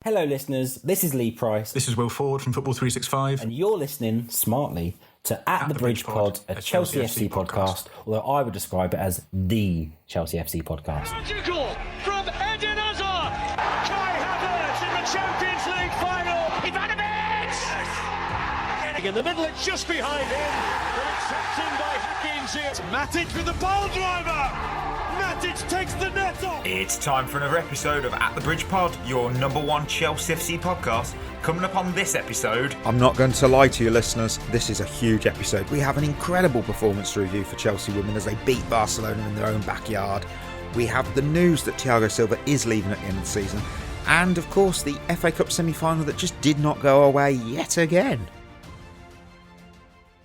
Hello, listeners. This is Lee Price. This is Will Ford from Football 365. And you're listening smartly to At the Bridge Pod, a Chelsea FC podcast, although I would describe it as the Chelsea FC podcast. Magical from Eden Hazard. Kai Havertz in the Champions League final. Ivanovic! In the middle, it's just behind him. But it's tapped in by Hakim Ziyech. Matic with the ball driver. Matic takes the net off. It's time for another episode of At the Bridge Pod, your number one Chelsea FC podcast. Coming up on this episode... I'm not going to lie to you, listeners. This is a huge episode. We have an incredible performance to review for Chelsea women as they beat Barcelona in their own backyard. We have the news that Thiago Silva is leaving at the end of the season. And, of course, the FA Cup semi-final that just did not go our way yet again.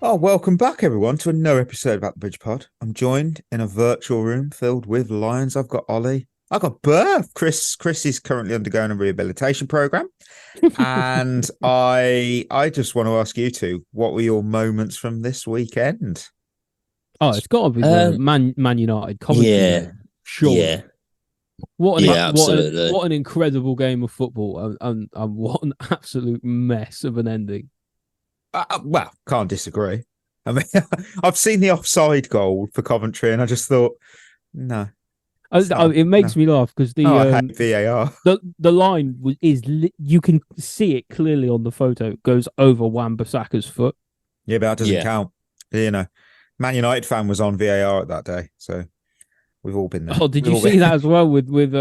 Oh, welcome back, everyone, to another episode of At the Bridge Pod. I'm joined in a virtual room filled with lions. I've got Ollie. I've got Berth. Chris is currently undergoing a rehabilitation programme. And I just want to ask you two, what were your moments from this weekend? Oh, it's got to be the Man United. Yeah. Sure. Yeah. What an incredible game of football and what an absolute mess of an ending. Well, can't disagree. I mean, I've seen the offside goal for Coventry, and I just thought, no. It makes me laugh because I hate VAR. The line you can see it clearly on the photo. It goes over Wan-Bissaka's foot. Yeah, but that doesn't count. You know, Man United fan was on VAR at that day, so we've all been there. Oh, did you see that as well with with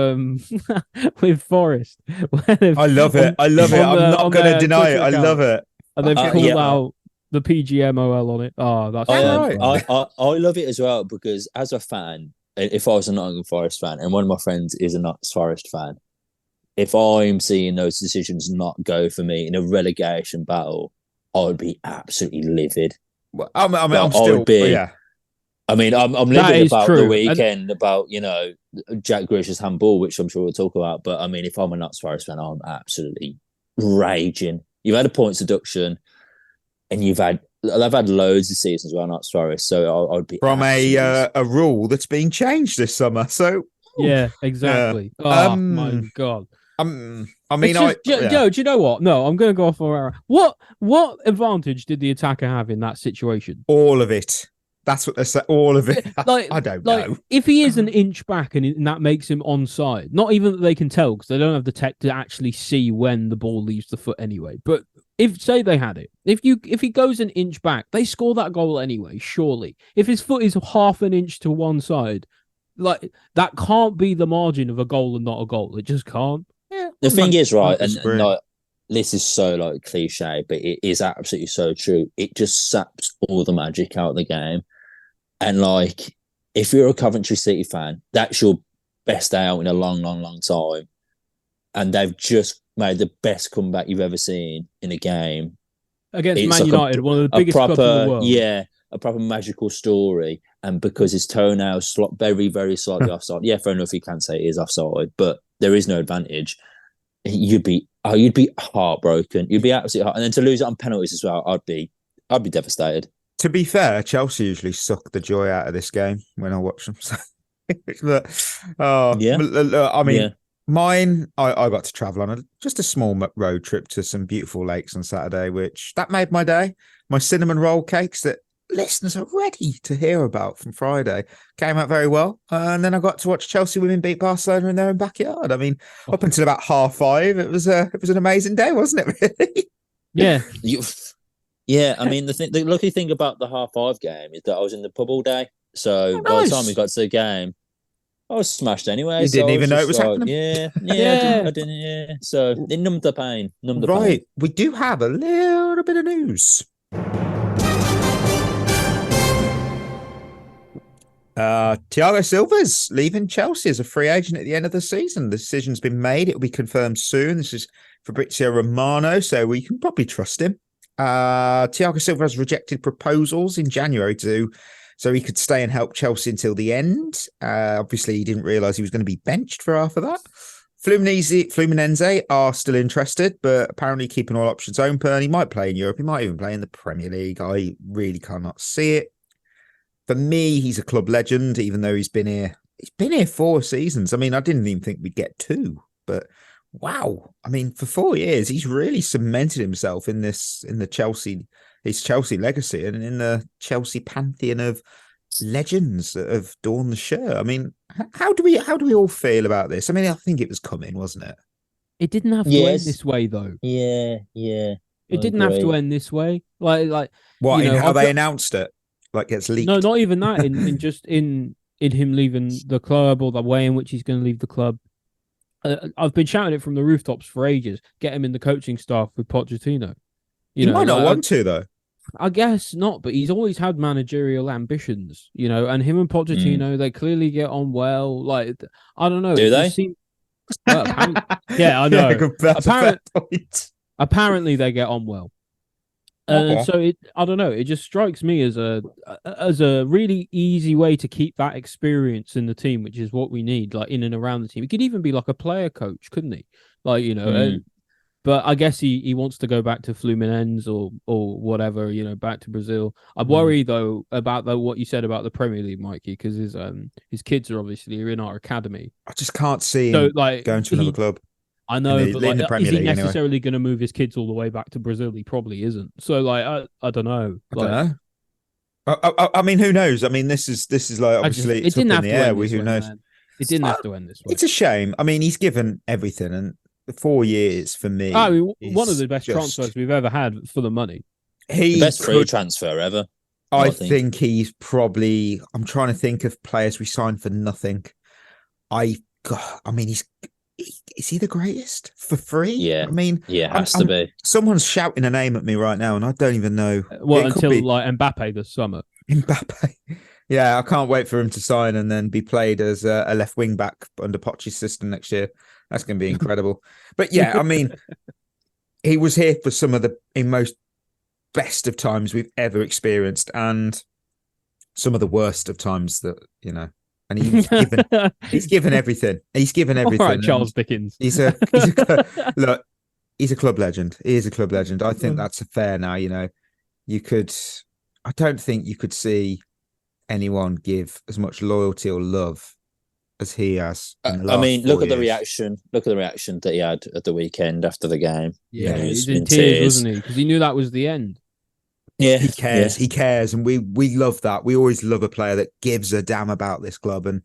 Forest? I love it. I'm not going to deny it. I love it. And they've called out the PGMOL on it. Oh, that's right. I love it as well because as a fan, if I was a Nottingham Forest fan and one of my friends is a Nottingham Forest fan, if I'm seeing those decisions not go for me in a relegation battle, I would be absolutely livid. Well, I'm livid about true. the weekend, about, Jack Grealish's handball, which I'm sure we'll talk about. But I mean, if I'm a Nottingham Forest fan, I'm absolutely raging. You've had a points deduction, and I've had loads of seasons where I'm not Forest, so I would be from a rule that's being changed this summer. So yeah, exactly. Oh my god. I mean, do you know what? No, I'm going to go off for What advantage did the attacker have in that situation? All of it. That's what they say. All of it. I don't know. If he is an inch back and that makes him onside, not even that they can tell because they don't have the tech to actually see when the ball leaves the foot anyway. But if say they had it, if he goes an inch back, they score that goal anyway. Surely, if his foot is half an inch to one side, like that can't be the margin of a goal and not a goal. It just can't. Yeah. The thing is, right, and like this is so like cliche, but it is absolutely so true. It just saps all the magic out of the game. And like, if you're a Coventry City fan, that's your best day out in a long, long, long time. And they've just made the best comeback you've ever seen in a game. Against Man United, one of the biggest clubs in the world. Yeah, a proper magical story. And because his toenails slot very, very slightly offside. Yeah, fair enough, you can say it is offside, but there is no advantage. You'd be heartbroken. You'd be absolutely heartbroken. And then to lose it on penalties as well, I'd be devastated. To be fair, Chelsea usually suck the joy out of this game when I watch them. Mine, I got to travel on just a small road trip to some beautiful lakes on Saturday, that made my day. My cinnamon roll cakes that listeners are ready to hear about from Friday came out very well. And then I got to watch Chelsea women beat Barcelona in their own backyard. I mean, up until about 5:30, it was an amazing day, wasn't it, really? Yeah. Yeah, I mean, the lucky thing about the 5:30 game is that I was in the pub all day. So by the time we got to the game, I was smashed anyway. You didn't even know it was happening? Yeah. I didn't, yeah. So it numbed the pain. Right, we do have a little bit of news. Thiago Silva's leaving Chelsea as a free agent at the end of the season. The decision's been made. It will be confirmed soon. This is Fabrizio Romano, so we can probably trust him. Thiago Silva has rejected proposals in January so he could stay and help Chelsea until the end. Obviously, he didn't realise he was going to be benched for half of that. Fluminense are still interested, but apparently keeping all options open. He might play in Europe. He might even play in the Premier League. I really cannot see it. For me, he's a club legend, even though he's been here 4 seasons. I mean, I didn't even think we'd get 2, but wow. I mean, for 4 years, he's really cemented himself in the Chelsea, his Chelsea legacy, and in the Chelsea pantheon of legends that have adorned the shirt. I mean, how do we all feel about this? I mean, I think it was coming, wasn't it? It didn't have to end this way, though. Yeah. It didn't have to end this way. Like what, you know, how they announced it? Like gets leaked? No, not even that. In just in him leaving the club, or the way in which he's going to leave the club. I've been shouting it from the rooftops for ages. Get him in the coaching staff with Pochettino. He might not want to, though. I guess not, but he's always had managerial ambitions, and him and Pochettino, they clearly get on well. Like, I don't know. Do they? Yeah, I know. Yeah, apparently, they get on well. Okay. So I don't know. It just strikes me as a really easy way to keep that experience in the team, which is what we need, like in and around the team. He could even be like a player coach, couldn't he? Like, but I guess he wants to go back to Fluminense or whatever, back to Brazil. I worry though about what you said about the Premier League, Mikey, because his kids are obviously in our academy. I just can't see him going to another club. I know, but is he necessarily anyway. going to move his kids all the way back to Brazil? He probably isn't. So, like, I don't know. I don't know. I mean, who knows? I mean, this is like obviously it's up in the air. Who knows? It didn't have to end this way. It's a shame. I mean, he's given everything, and 4 years for me. I mean, one of the best transfers we've ever had for the money. The best free transfer ever. I think he's probably. I'm trying to think of players we signed for nothing. I mean, is he the greatest for free? Yeah. I mean, yeah, it has to be. Someone's shouting a name at me right now, and I don't even know. Well, until like Mbappe this summer. Mbappe. Yeah, I can't wait for him to sign and then be played as a left wing back under Poch's system next year. That's going to be incredible. But yeah, I mean, he was here for some of the most best of times we've ever experienced, and some of the worst of times that And he's given everything. He's given everything. All right, Charles Dickens. He's a club legend. He is a club legend. I think that's fair now. I don't think you could see anyone give as much loyalty or love as he has. I mean, look at the reaction. Look at the reaction that he had at the weekend after the game. Yeah, he was in tears, wasn't he? Because he knew that was the end. Yeah, he cares. Yeah. He cares, and we love that. We always love a player that gives a damn about this club. And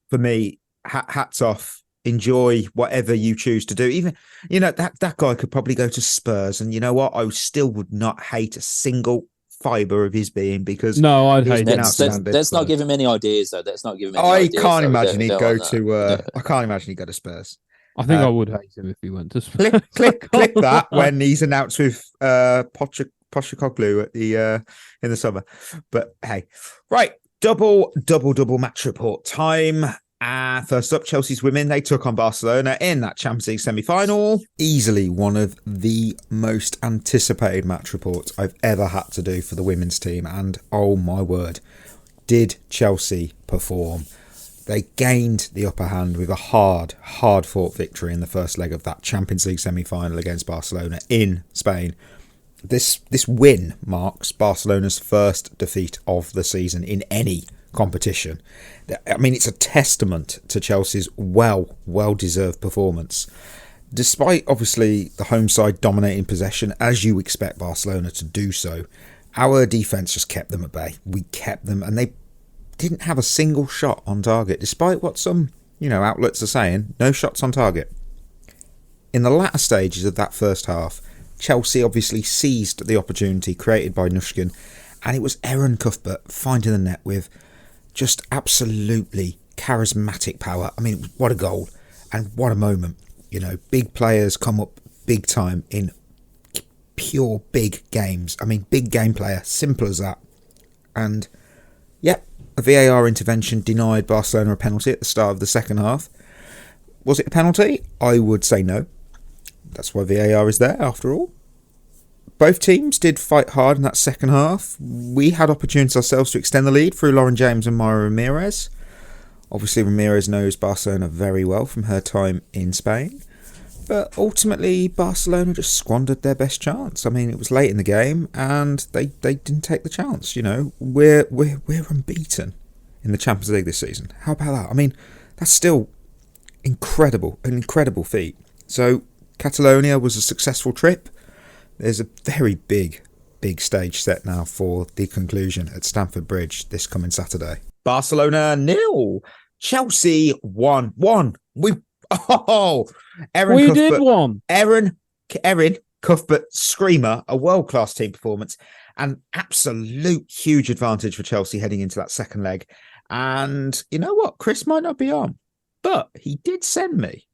for me, hats off. Enjoy whatever you choose to do. Even that guy could probably go to Spurs, and you know what? I still would not hate a single fiber of his being, because I'd hate it. Let's not give him any ideas, though. Let's not give him. I can't imagine he'd go to. I can't imagine he'd go to Spurs. I think I would hate him if he went to Spurs. Click that when he's announced with Pochettino at the in the summer. But hey, right, double match report time. First up, Chelsea's women, they took on Barcelona in that Champions League semi-final. Easily one of the most anticipated match reports I've ever had to do for the women's team, and oh my word, did Chelsea perform. They gained the upper hand with a hard-fought victory in the first leg of that Champions League semi-final against Barcelona in Spain. This win marks Barcelona's first defeat of the season in any competition. I mean, it's a testament to Chelsea's well-deserved performance. Despite, obviously, the home side dominating possession, as you expect Barcelona to do so, our defence just kept them at bay. We kept them, and they didn't have a single shot on target, despite what some, outlets are saying. No shots on target. In the latter stages of that first half, Chelsea obviously seized the opportunity created by Nushkin, and it was Erin Cuthbert finding the net with just absolutely charismatic power. I mean, what a goal and what a moment. Big players come up big time in pure big games. I mean, big game player, simple as that. And a VAR intervention denied Barcelona a penalty at the start of the second half. Was it a penalty? I would say no. That's why VAR is there, after all. Both teams did fight hard in that second half. We had opportunities ourselves to extend the lead through Lauren James and Myra Ramirez. Obviously, Ramirez knows Barcelona very well from her time in Spain. But ultimately, Barcelona just squandered their best chance. I mean, it was late in the game, and they didn't take the chance. We're unbeaten in the Champions League this season. How about that? I mean, that's still an incredible feat. So Catalonia was a successful trip. There's a very big stage set now for the conclusion at Stamford Bridge this coming Saturday. Barcelona 0, Chelsea 1. Erin Cuthbert screamer, a world-class team performance, and absolute huge advantage for Chelsea heading into that second leg. And you know what? Chris might not be on, but he did send me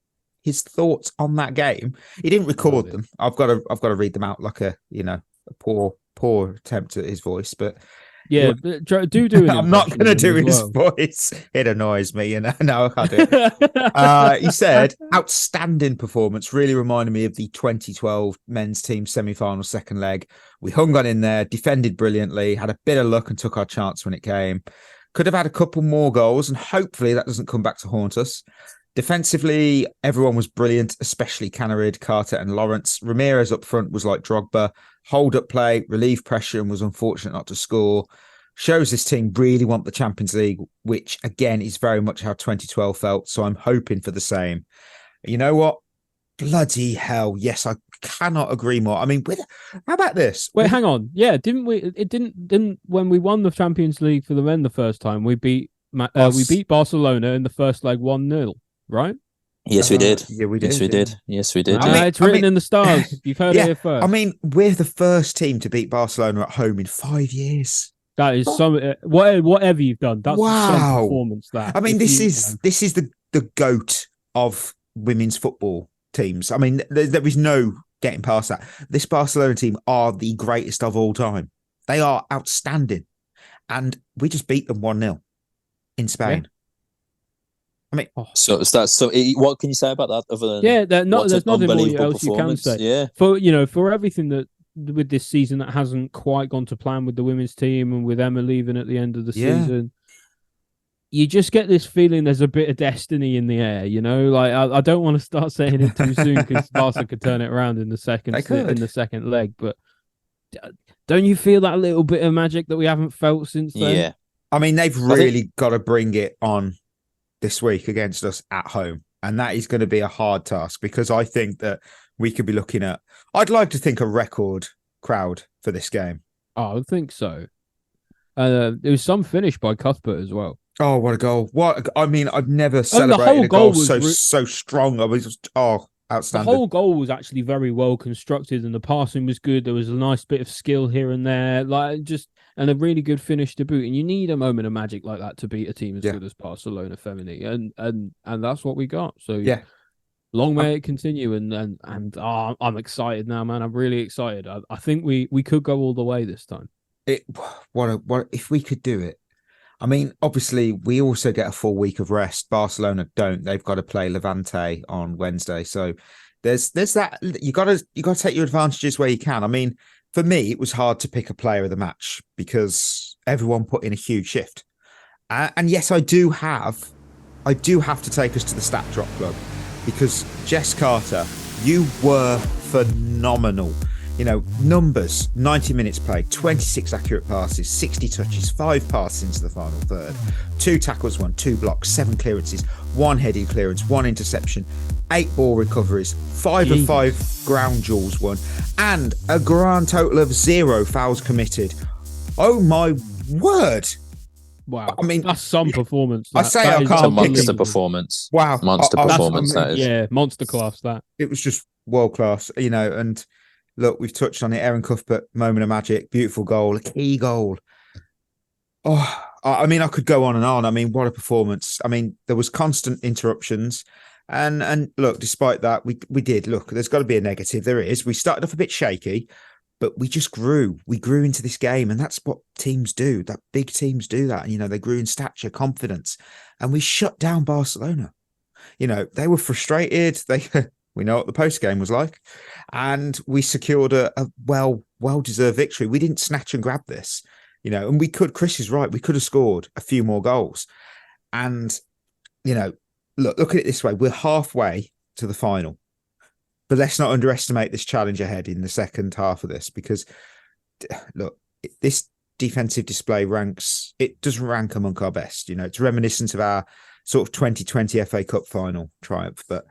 his thoughts on that game. He didn't record them. I've got to read them out like a poor attempt at his voice, but do I'm not going to do his voice. It annoys me, no, I can't do it. He said, outstanding performance, really reminded me of the 2012 men's team semi-final second leg. We hung on in there, defended brilliantly, had a bit of luck and took our chance when it came. Could have had a couple more goals, and hopefully that doesn't come back to haunt us. Defensively, everyone was brilliant, especially Canarid, Carter and Lawrence. Ramirez up front was like Drogba. Hold-up play, relieve pressure, and was unfortunate not to score. Shows this team really want the Champions League, which, again, is very much how 2012 felt. So I'm hoping for the same. You know what? Bloody hell. Yes, I cannot agree more. I mean, how about this? Wait, hang on. Yeah, didn't we? It didn't when we won the Champions League for the men the first time, we beat Barcelona in the first leg 1-0. Right? Yes, we did. Yeah, we did. Yes, we did. It's written in the stars. You've heard it here first. I mean, we're the first team to beat Barcelona at home in 5 years. That is some whatever you've done. That's some performance. That I mean, this is the GOAT of women's football teams. I mean, there is no getting past that. This Barcelona team are the greatest of all time. They are outstanding, and we just beat them 1-0 in Spain. Yeah. I mean, what can you say about that? Other than there's nothing more else you can say. Yeah, for everything that with this season that hasn't quite gone to plan with the women's team and with Emma leaving at the end of the season, you just get this feeling there's a bit of destiny in the air. Like I don't want to start saying it too soon because Barca could turn it around in the second leg. But don't you feel that little bit of magic that we haven't felt since then? Yeah, I mean they've really got to bring it on this week against us at home, and that is going to be a hard task because I think that we could be looking at, I'd like to think, a record crowd for this game. Oh, I think so. There was some finish by Cuthbert as well. Oh, what a goal. I've never celebrated a goal so strong. I was just, outstanding. The whole goal was actually very well constructed and the passing was good. There was a nice bit of skill here and there. And a really good finish to boot. And you need a moment of magic like that to beat a team as good as Barcelona Femini. And that's what we got. So long may it continue. And I'm excited now, man. I'm really excited. I think we could go all the way this time. What if we could do it? I mean, obviously, we also get a full week of rest. Barcelona don't. They've got to play Levante on Wednesday. So there's that. You got to take your advantages where you can. I mean, for me, it was hard to pick a player of the match because everyone put in a huge shift. And yes, I do have to take us to the Stat Drop Club because Jess Carter, you were phenomenal. Numbers, 90 minutes played, 26 accurate passes, 60 touches, 5 passes into the final third, 2 tackles won, 2 blocks, 7 clearances, 1 headed clearance, 1 interception, 8 ball recoveries, 5 of 5 ground duels won, and a grand total of 0 fouls committed. Oh my word! Wow. I mean, that's some performance. It's a monster performance. Wow. Monster performance, that is. Yeah, monster class, that. It was just world class, and look, we've touched on it. Erin Cuthbert, moment of magic, beautiful goal, a key goal. Oh, I mean, I could go on and on. I mean, what a performance. I mean, there was constant interruptions. And look, despite that, we did. Look, there's got to be a negative. There is. We started off a bit shaky, but we just grew. We grew into this game, and that's what teams do. That big teams do that. They grew in stature, confidence, and we shut down Barcelona. They were frustrated. We know what the post game was like, and we secured a well-deserved victory. We didn't snatch and grab this, and we could. Chris is right. We could have scored a few more goals, and look at it this way: we're halfway to the final, but let's not underestimate this challenge ahead in the second half of this because, look, this defensive display doesn't rank among our best. It's reminiscent of our sort of 2020 FA Cup final triumph. But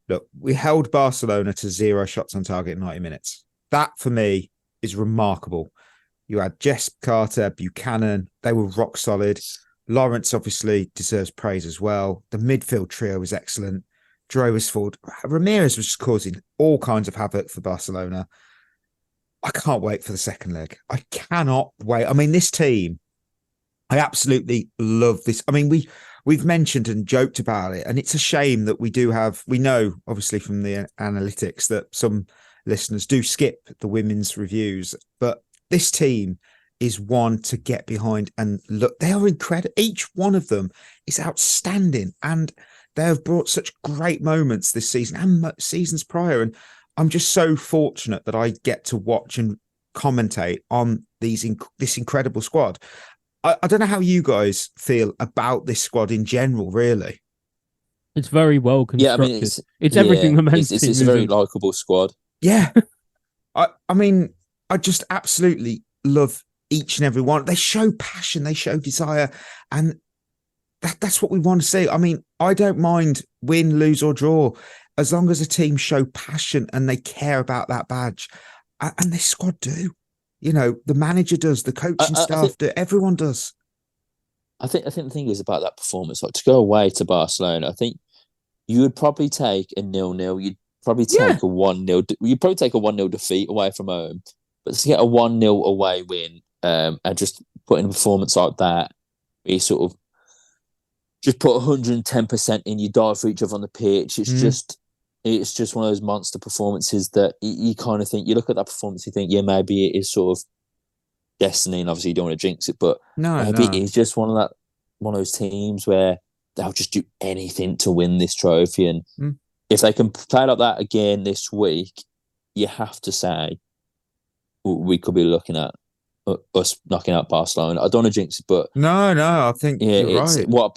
look, we held Barcelona to 0 shots on target in 90 minutes. That for me is remarkable. You had Jess Carter, Buchanan, they were rock solid. Lawrence obviously deserves praise as well. The midfield trio was excellent. Dro was forward. Ramirez was just causing all kinds of havoc for Barcelona. I can't wait for the second leg. I cannot wait. I mean, this team, I absolutely love this. I mean, we've mentioned and joked about it, and it's a shame that we know, obviously, from the analytics that some listeners do skip the women's reviews, but this team is one to get behind and look. They are incredible. Each one of them is outstanding, and they have brought such great moments this season and seasons prior. And I'm just so fortunate that I get to watch and commentate on this incredible squad. I don't know how you guys feel about this squad in general, really. It's very well constructed. Yeah, I mean, it's everything the men's team it's a very likeable squad. Yeah. I mean, I just absolutely love each and every one. They show passion, they show desire, and that's what we want to see. I mean, I don't mind win, lose or draw, as long as a team show passion and they care about that badge. And this squad do. You know, the manager does, the coaching staff do, everyone does. I think the thing is about that performance, like to go away to Barcelona, I think you would probably take a 0-0. You'd probably take a 1-0. You'd probably take a 1-0 defeat away from home. But to get a 1-0 away win and just put in a performance like that, you sort of just put 110% in, you dive for each other on the pitch. It's just one of those monster performances that you kind of think, you look at that performance, you think, yeah, maybe it is sort of destiny, and obviously you don't want to jinx it, but maybe it's just one of those teams where they'll just do anything to win this trophy. And if they can play like that again this week, you have to say we could be looking at us knocking out Barcelona. I don't want to jinx it, but no, I think you're right. What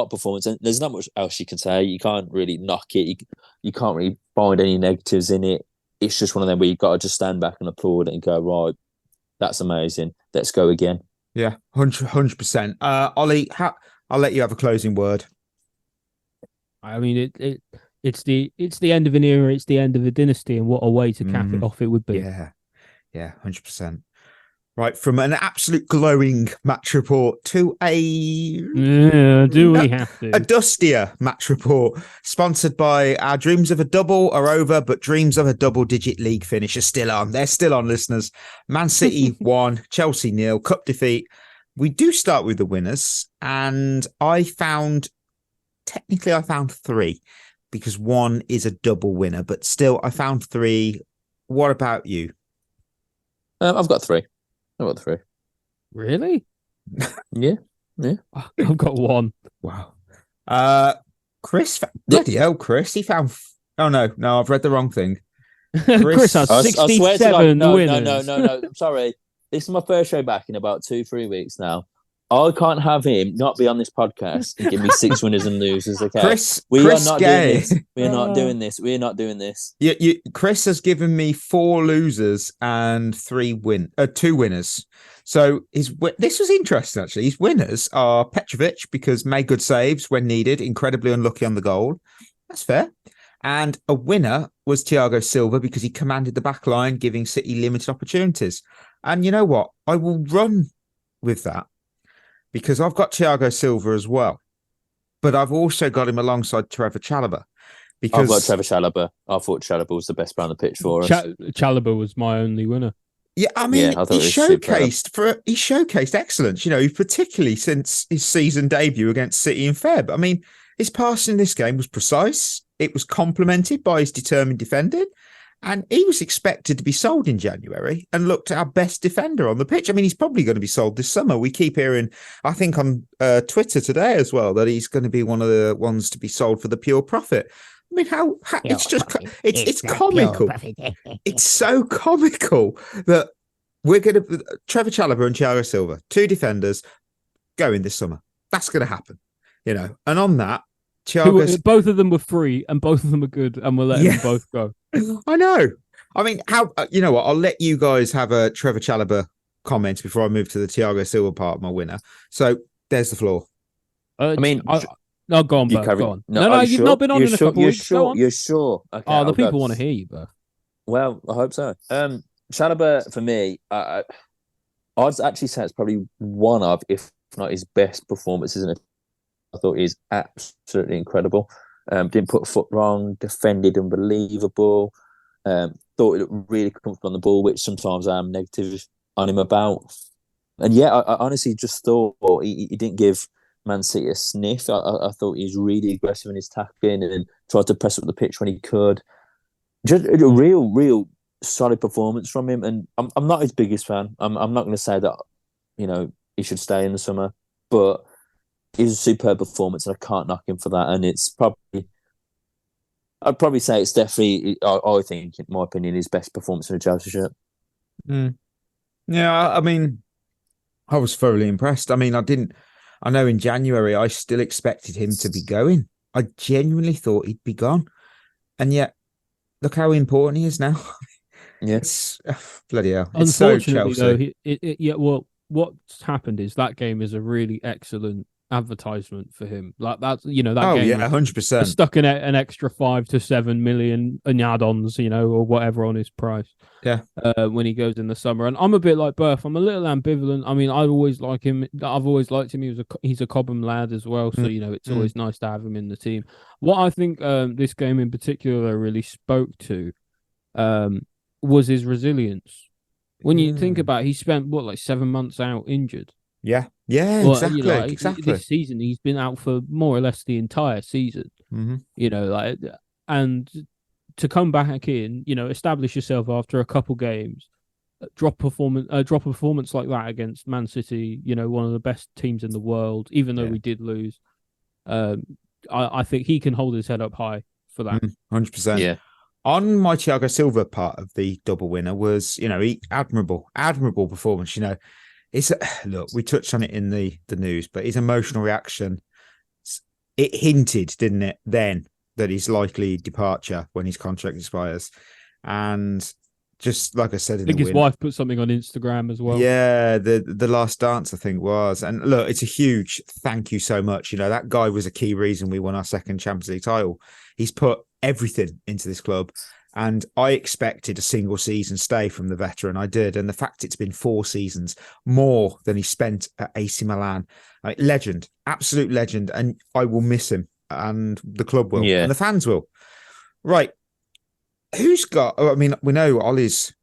performance! And there's not much else you can say. You can't really knock it. You can't really find any negatives in it. It's just one of them where you got to just stand back and applaud it and go, right, that's amazing. Let's go again. Yeah, 100%. Ollie, I'll let you have a closing word. I mean, it's the end of an era. It's the end of a dynasty, and what a way to cap it off it would be. Yeah, 100%. Right, from an absolute glowing match report to a dustier match report, sponsored by our dreams of a double are over, but dreams of a double-digit league finish are still on. They're still on, listeners. Man City 1, Chelsea 0, cup defeat. We do start with the winners, and I found 3 because 1 is a double winner, but still, I found 3. What about you? I've got 3. Really? Yeah. I've got 1. Wow. Chris, bloody hell, Chris, he found. Oh no, I've read the wrong thing. Chris has 67 winners. No. I'm sorry. This is my first show back in about 2-3 weeks now. I can't have him not be on this podcast and give me 6 winners and losers. Okay, we are not doing this. Chris has given me 4 losers and 2 winners. So this was interesting actually. His winners are Petrovic because made good saves when needed, incredibly unlucky on the goal. That's fair. And a winner was Thiago Silva because he commanded the back line, giving City limited opportunities. And you know what? I will run with that, because I've got Thiago Silva as well, but I've also got him alongside Trevor Chalobah. Because I've got Trevor Chalobah. I thought Chalobah was the best player on the pitch for us. Chalobah was my only winner. Yeah, I mean, he showcased excellence, you know, particularly since his season debut against City in Feb. I mean, his passing in this game was precise. It was complemented by his determined defending. And he was expected to be sold in January and looked our best defender on the pitch. I mean, he's probably going to be sold this summer. We keep hearing, I think on Twitter today as well, that he's going to be one of the ones to be sold for the pure profit. I mean, it's just, it's comical. It's so comical that we're going to, Trevor Chalobah and Thiago Silva, 2 defenders going this summer. That's going to happen, you know. And on that, both of them were free and both of them are good, and we'll let them both go. I know. I mean, you know what? I'll let you guys have a Trevor Chalobah comment before I move to the Thiago Silva part of my winner. So there's the floor. I mean, No, go on, You Bert. carry- Go on. No, No, are you you've sure? not been on You're in a sure? couple You're weeks. Go sure? on. You're sure? Okay. Oh, the I'll go. people want to hear you, Bert. Well, I hope so. Chalobah, for me, I'd actually say it's probably one of, if not his best performances in it. I thought he's absolutely incredible. Didn't put a foot wrong, defended unbelievable. Thought he looked really comfortable on the ball, which sometimes I'm negative on him about. And yeah, I honestly just thought he didn't give Man City a sniff. I thought he was really aggressive in his tackling and tried to press up the pitch when he could. Just a real solid performance from him. And I'm not his biggest fan. I'm not going to say that, he should stay in the summer, but it was a superb performance and I can't knock him for that. And I'd probably say it's definitely, I think, in my opinion, his best performance in a Chelsea shirt. Yeah, I mean, I was thoroughly impressed. I mean, I know in January, I still expected him to be going. I genuinely thought he'd be gone. And yet, look how important he is now. Yes. Bloody hell. It's so Chelsea. Though, what's happened is that game is a really excellent advertisement for him. Like that's that game. 100%. Stuck in an extra 5 to 7 million in add-ons, or whatever on his price. Yeah. When he goes in the summer, and I'm a bit like Berth. I'm a little ambivalent. I mean, I always like him. I've always liked him. He's a Cobham lad as well, so it's always nice to have him in the team. What I think this game in particular really spoke to was his resilience. When you think about it, he spent 7 months out injured. Yeah, exactly. This season, he's been out for more or less the entire season. And to come back in, establish yourself after a couple games, drop a performance like that against Man City, one of the best teams in the world, even though we did lose. I think he can hold his head up high for that. 100%. Yeah. On my Thiago Silva part of the double winner was, admirable performance. Look, we touched on it in the news, but his emotional reaction, it hinted, didn't it, then that he's likely departure when his contract expires. And just like I said, I think his wife put something on Instagram as well. Yeah, the last dance, I think, was. And look, it's a huge thank you so much. That guy was a key reason we won our second Champions League title. He's put everything into this club. And I expected a single season stay from the veteran. I did. And the fact it's been 4 seasons, more than he spent at AC Milan. Legend, absolute legend. And I will miss him. And the club will. And the fans will. Right. Who's got... I mean, we know Ollie's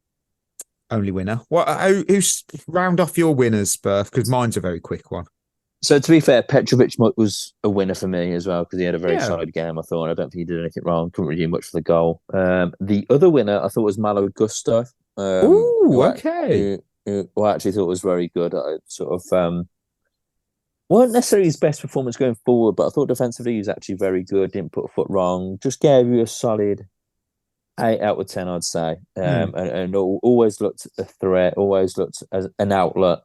only winner. Who's round off your winners, Berth? Because mine's a very quick one. So to be fair, Petrovic was a winner for me as well because he had a very solid game. I thought I don't think he did anything wrong. Couldn't really do much for the goal. The other winner I thought was Malo Gusto. Okay. Who I actually thought was very good. I weren't necessarily his best performance going forward, but I thought defensively he was actually very good. Didn't put a foot wrong. Just gave you a solid 8 out of 10, I'd say. And always looked a threat. Always looked as an outlet.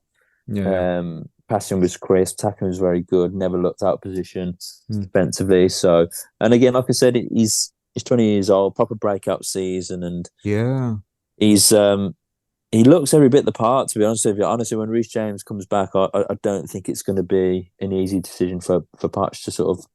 Yeah. Passing was crisp, tackling was very good, never looked out of position defensively. So, and again, like I said, he's 20 years old, proper breakout season, and he's he looks every bit the part. To be honest with you, honestly, when Reece James comes back, I don't think it's going to be an easy decision for Patch to sort of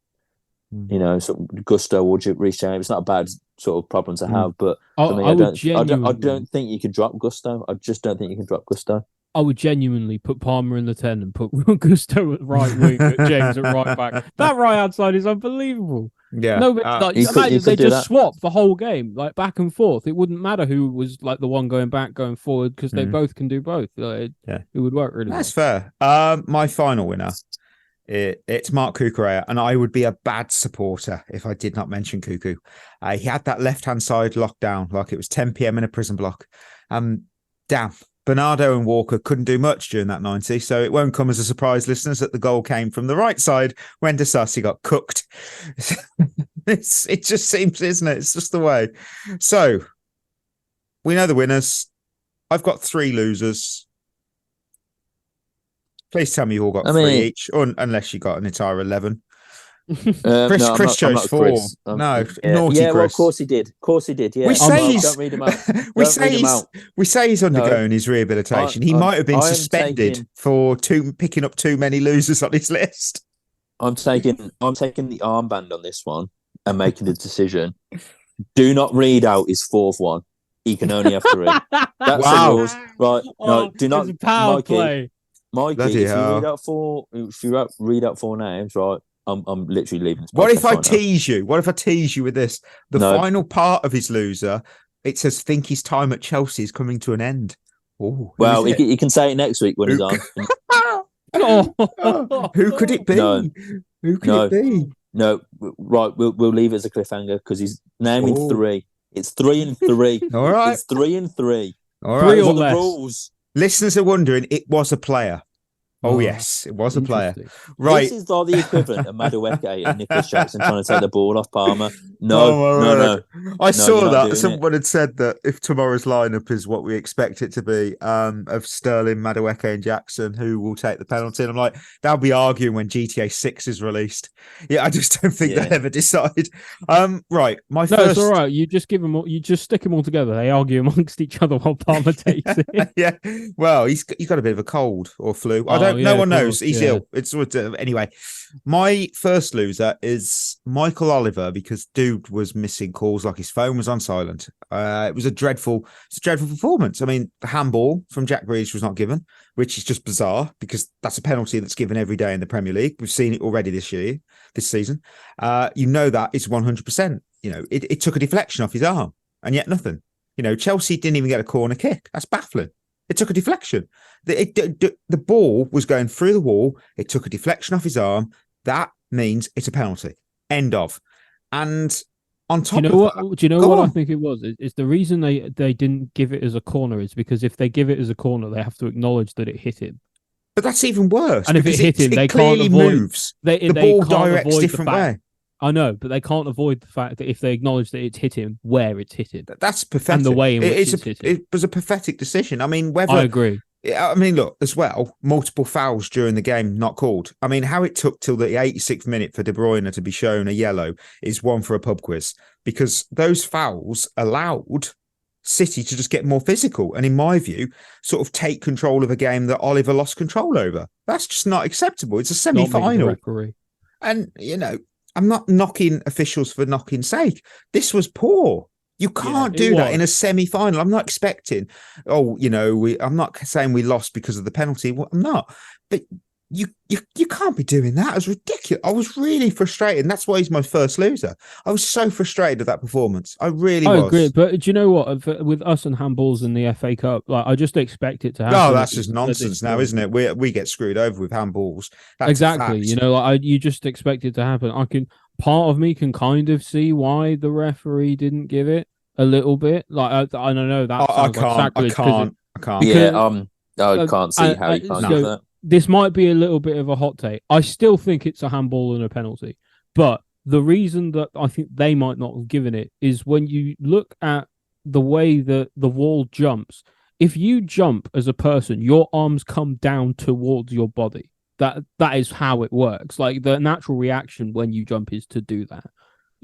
sort of Gusto or Reece James. It's not a bad sort of problem to have, but for me, I don't think you can drop Gusto. I just don't think you can drop Gusto. I would genuinely put Palmer in the 10 and put Gusto at right wing, James at right back. That right hand side is unbelievable. Yeah. No, but they just swap the whole game, like back and forth. It wouldn't matter who was like the one going back, going forward, because they both can do both. It would work really well. That's fair. My final winner, it's Mark Cucurella, and I would be a bad supporter if I did not mention Cuckoo. He had that left-hand side locked down like it was 10 p.m. in a prison block. Damn. Bernardo and Walker couldn't do much during that 90, so it won't come as a surprise, listeners, that the goal came from the right side when Disasi got cooked. It just seems, isn't it? It's just the way. So, we know the winners. I've got 3 losers. Please tell me you all got 3 each, or unless you got an entire 11. Chris chose 4. Naughty Chris. Well, of course he did. Yeah, we say don't read him out. We say he's undergoing his rehabilitation. He might have been suspended for picking up too many losers on his list. I'm taking the armband on this one and making the decision. Do not read out his fourth one. He can only have 3. That's the Wow. rules, right? No, do not. It's a power Mikey, play. Bloody if you hell. read out 4 names, right? I'm literally leaving. This What if I podcast right now. tease you? What if I tease you with this? The No. final part of his loser, it says, think his time at Chelsea is coming to an end. Ooh, Well, who's it? he can say it next week when he's on. Oh. Who could it be? No. Who could No. it be? No, right. We'll leave it as a cliffhanger because he's naming Ooh. 3. It's 3 and 3. All right. It's 3 and 3. All Three right. or What are the less. rules? Listeners are wondering, it was a player. Oh, Oh, yes, it was a player. Interesting. Right. This is like the equivalent of Madueke and Nicolas Jackson trying to take the ball off Palmer. Oh, No. my I you're saw not that. doing Someone had said that if tomorrow's lineup is what we expect it to be, of Sterling, Madueke, and Jackson, who will take the penalty? And I'm like, they'll be arguing when GTA 6 is released. Yeah, I just don't think Yeah. they'll ever decide. Right, my No, first. it's all right. You just give them. You just stick them all together. They argue amongst each other while Palmer takes it. Yeah, well, he's got a bit of a cold or flu. I Oh, don't. yeah, No one of knows. course, He's yeah. ill. It's sort of anyway. My first loser is Michael Oliver because dude was missing calls like his phone was on silent. It was a dreadful performance. I mean, the handball from Jack Grealish was not given, which is just bizarre because that's a penalty that's given every day in the Premier League. We've seen it already this season. You know that it's 100%. You know, it took a deflection off his arm, and yet nothing. You know, Chelsea didn't even get a corner kick. That's baffling. It took a deflection. The ball was going through the wall. It took a deflection off his arm. That means it's a penalty. End of. And on top Do you know of what? that, Do you know go what I on. think it was? It's the reason they didn't give it as a corner is because if they give it as a corner, they have to acknowledge that it hit him. But that's even worse. And if it because hit him, they clearly can't avoid. moves. The The ball directs avoid different the fact, way. I know, but they can't avoid the fact that if they acknowledge that it's hit him, where it's hit him. That's pathetic. And the way in which it's hit him. it was a pathetic decision. I mean, whether I agree. I mean, look, as well, multiple fouls during the game not called. I mean, how it took till the 86th minute for De Bruyne to be shown a yellow is one for a pub quiz because those fouls allowed City to just get more physical and, in my view, sort of take control of a game that Oliver lost control over. That's just not acceptable. It's a Not me, the semi-final. referee. And, you know, I'm not knocking officials for knocking sake. This was poor. You can't it do that was. in a semi-final. I'm not expecting, I'm not saying we lost because of the penalty. Well, I'm not. But you can't be doing that. It was ridiculous. I was really frustrated. And that's why he's my first loser. I was so frustrated with that performance. I really was. I agree, but do you know what? With us and handballs in the FA Cup, like I just expect it to happen. No, that's at just this nonsense now, point. isn't it? We get screwed over with handballs. That's a Exactly. fact. You know, like you just expect it to happen. Part of me can kind of see why the referee didn't give it a little bit. Like I don't know that I sounds like sacrilege 'cause I can't. Yeah, I can't see how you can't so- do that. this might be a little bit of a hot take. I still think it's a handball and a penalty. But the reason that I think they might not have given it is when you look at the way that the wall jumps. If you jump as a person, your arms come down towards your body. That is how it works. Like the natural reaction when you jump is to do that.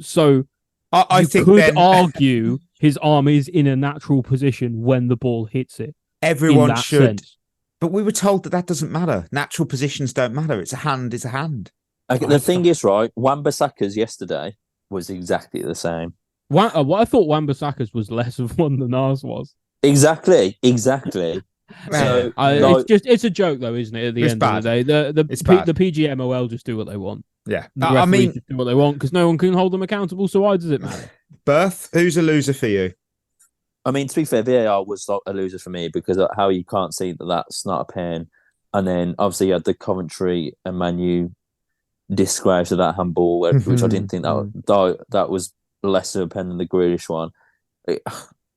So I you think could then argue his arm is in a natural position when the ball hits it. everyone in that should. sense. But we were told that doesn't matter. Natural positions don't matter. It's a hand. It's a hand. Okay, the thing is, right, Wan-Bissaka's yesterday was exactly the same. What I thought Wan-Bissaka's was less of one than ours was. Exactly. So, It's a joke though, isn't it? At the It's end bad. of the day, It's bad. the PGMOL just do what they want. Yeah. The I referees mean, just do what they want because no one can hold them accountable. So why does it matter? Berth, who's a loser for you? I mean, to be fair, VAR was not a loser for me because of how you can't see that that's not a pen. And then obviously you had the Coventry and Manu disgrace of that handball, which I didn't think that was less of a pen than the Grealish one.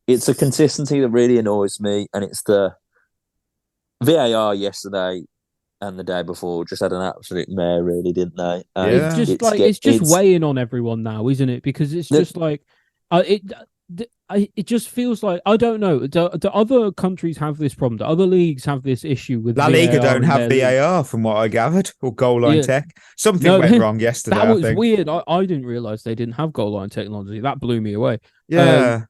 It's a consistency that really annoys me, and it's the VAR yesterday and the day before just had an absolute mare, really, didn't they? And Yeah. It's just weighing on everyone now, isn't it? Because it's just like it just feels like I don't know. Do other countries have this problem? Do other leagues have this issue with La VAR Liga don't in have their VAR, from what I gathered, or goal line Yeah. tech. Something No, went wrong yesterday. That was I think. weird. I didn't realize they didn't have goal line technology. That blew me away. Yeah.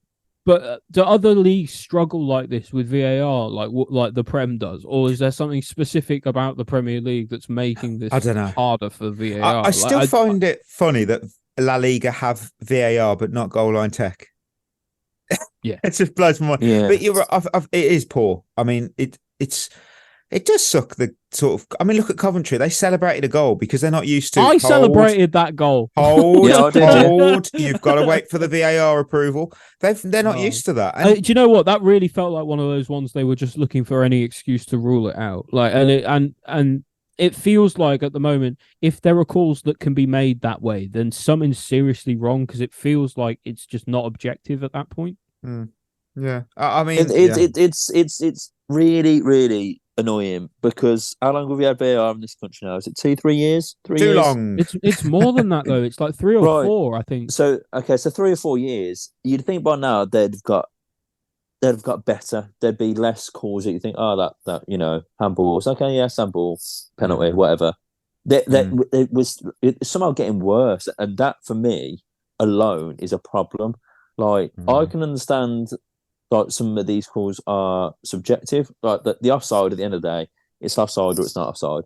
But do other leagues struggle like this with VAR, like the Prem does, or is there something specific about the Premier League that's making this I don't know. harder for VAR? I still find it funny that La Liga have VAR but not goal line tech. Yeah, it just blows my mind. Yeah. But you're right, it is poor. I mean, it does suck the sort of. I mean, look at Coventry. They celebrated a goal because they're not used to. I celebrated that goal. Hold, Yeah, I did, yeah. hold. You've got to wait for the VAR approval. They're not used to that. And Do you know what? That really felt like one of those ones they were just looking for any excuse to rule it out. And it feels like at the moment, if there are calls that can be made that way, then something's seriously wrong because it feels like it's just not objective at that point. yeah, I mean, It's really, really annoying because how long have we had VAR in this country now? Is it 2-3 years? 3 too years? long. It's more than that though. It's like 3 or Right. 4, I think. So 3 or 4 years. You'd think by now they'd have got better. There'd be less calls that you think, that handballs. Okay, yeah, handball, penalty, whatever. It's somehow getting worse, and that for me alone is a problem. Like I can understand, like some of these calls are subjective. Like the offside at the end of the day, it's offside or it's not offside.